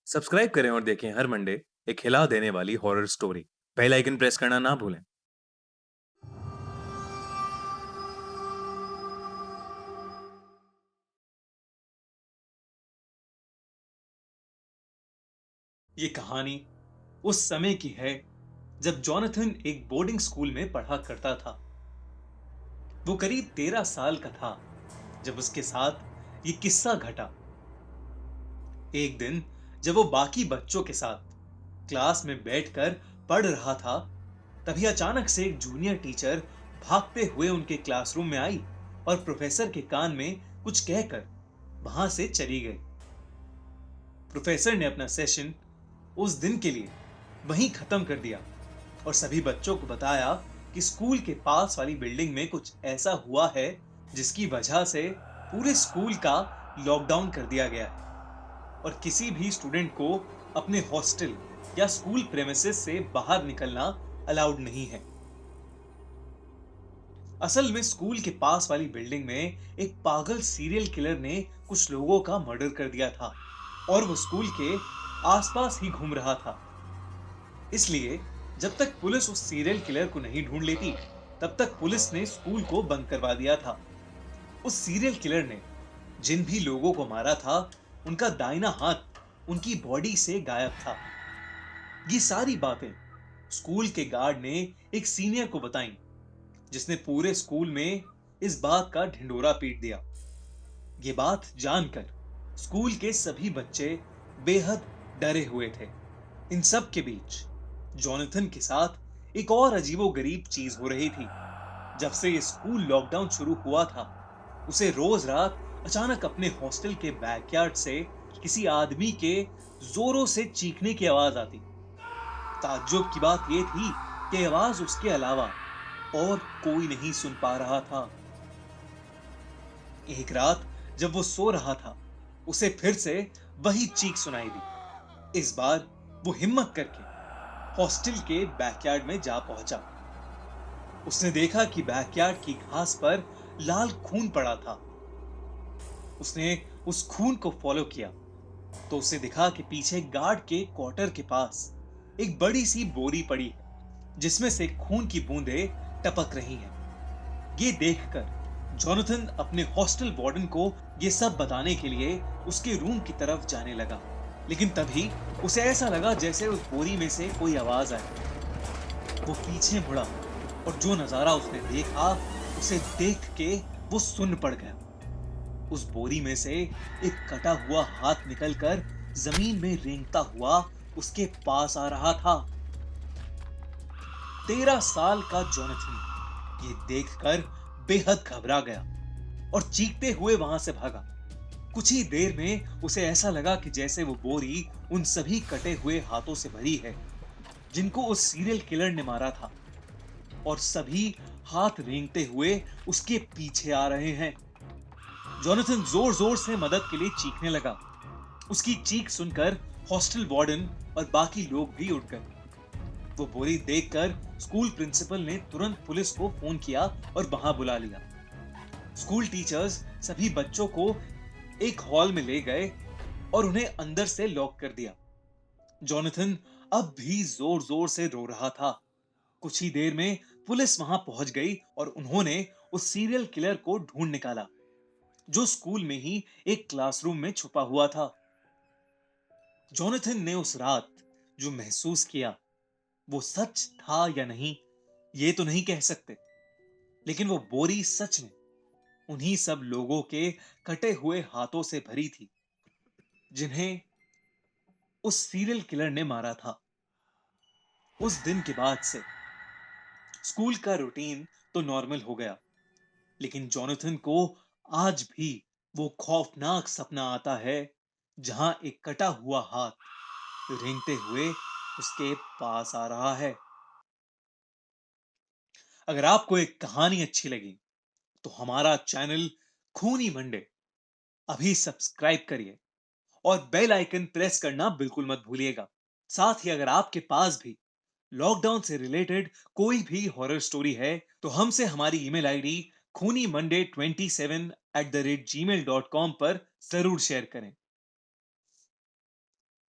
Subscribe करें और देखें हर मंडे एक हिला देने वाली horror story. Bell icon press करना ना भूलें। ये कहानी उस समय की है जब जॉनथन एक बोर्डिंग स्कूल में पढ़ा करता था। वो करीब 13 साल का था जब उसके साथ ये किस्सा घटा। एक दिन जब वो बाकी बच्चों के साथ क्लास में बैठकर पढ़ रहा था, तभी अचानक से एक जूनियर टीचर भागते हुए उनके क्लासरूम में आई और प्रोफेसर के कान में कुछ कहकर वहां से चली गई। प्रोफेसर ने अपना सेशन उस दिन के लिए वहीं खत्म कर दिया और सभी बच्चों को बताया कि स्कूल के पास वाली बिल्डिंग में कुछ ऐसा हुआ है जिसकी वजह से पूरे स्कूल का लॉकडाउन कर दिया गया है और किसी भी स्टूडेंट को अपने हॉस्टल या स्कूल प्रेमिसेस से बाहर निकलना अलाउड नहीं है। असल में स्कूल के पास वाली बिल्डिंग में एक पागल सीरियल किलर ने कुछ लोगों का मर्डर कर दिया था और वो स्कूल के आसपास ही घूम रहा था। इसलिए जब तक पुलिस उस सीरियल किलर को नहीं ढूंढ लेती, तब तक पुलिस ने स्कूल को बंद करवा दिया था। उस सीरियल किलर ने जिन भी लोगों को मारा था, उनका दाहिना हाथ उनकी बॉडी से गायब था। ये सारी बातें स्कूल के गार्ड ने एक सीनियर को बताई, जिसने पूरे स्कूल में इस बात का ढिंढोरा पीट दिया। ये बात जानकर स्कूल के सभी बच्चे बेहद डरे हुए थे। इन सब के बीच जॉनथन के साथ एक और अजीबोगरीब चीज हो रही थी। जब से ये स्कूल लॉकडाउन शुरू हुआ था, उसे रोज रात अचानक अपने हॉस्टल के बैकयार्ड से किसी आदमी के जोरों से चीखने की आवाज आती। ताज्जुब की बात यह थी कि आवाज उसके अलावा और कोई नहीं सुन पा रहा था। एक रात जब वो सो रहा था, उसे फिर से वही चीख सुनाई दी। इस बार वो हिम्मत करके हॉस्टल के बैकयार्ड में जा पहुंचा। उसने देखा कि बैकयार्ड की घास पर लाल खून पड़ा था। उसने उस खून को फॉलो किया तो उसे दिखा कि पीछे गार्ड के क्वार्टर के पास एक बड़ी सी बोरी पड़ी है, जिसमें से खून की बूंदें टपक रही हैं। ये देखकर जॉनथन अपने हॉस्टल वार्डन को ये सब बताने के लिए उसके रूम की तरफ जाने लगा, लेकिन तभी उसे ऐसा लगा जैसे उस बोरी में से कोई आवाज आई। वो पीछे मुड़ा और जो नजारा उसने देखा, उसे देख के वो सुन्न पड़ गया। उस बोरी में से एक कटा हुआ हाथ निकलकर जमीन में रेंगता हुआ उसके पास आ रहा था। 13 साल का जॉनथन ये देखकर बेहद घबरा गया और चीखते हुए वहां से भागा। कुछ ही देर में उसे ऐसा लगा कि जैसे वो बोरी उन सभी कटे हुए हाथों से भरी है जिनको उस सीरियल किलर ने मारा था, और सभी हाथ रेंगते हुए उसके पीछे आ रहे हैं। जॉनथन जोर जोर से मदद के लिए चीखने लगा। उसकी चीख सुनकर हॉस्टल वार्डन और बाकी लोग भी उठ गए। वो बोरी देखकर स्कूल प्रिंसिपल ने तुरंत पुलिस को फोन किया और वहां बुला लिया। स्कूल टीचर्स सभी बच्चों को एक हॉल में ले गए और उन्हें अंदर से लॉक कर दिया। जॉनथन अब भी जोर जोर से रो रहा था। कुछ ही देर में पुलिस वहां पहुंच गई और उन्होंने उस सीरियल किलर को ढूंढ निकाला, जो स्कूल में ही एक क्लासरूम में छुपा हुआ था। जॉनथन ने उस रात जो महसूस किया, वो सच था या नहीं, ये तो नहीं कह सकते, लेकिन वो बोरी सच में उन्हीं सब लोगों के कटे हुए हाथों से भरी थी जिन्हें उस सीरियल किलर ने मारा था। उस दिन के बाद से स्कूल का रूटीन तो नॉर्मल हो गया, लेकिन जॉनथन को आज भी वो खौफनाक सपना आता है जहां एक कटा हुआ हाथ रेंगते हुए उसके पास आ रहा है। अगर आपको एक कहानी अच्छी लगी तो हमारा चैनल खूनी मंडे अभी सब्सक्राइब करिए और बेल आइकन प्रेस करना बिल्कुल मत भूलिएगा। साथ ही अगर आपके पास भी लॉकडाउन से रिलेटेड कोई भी हॉरर स्टोरी है, तो हमसे हमारी ईमेल आईडी खूनी मंडे 27 @gmail.com पर जरूर शेयर करें।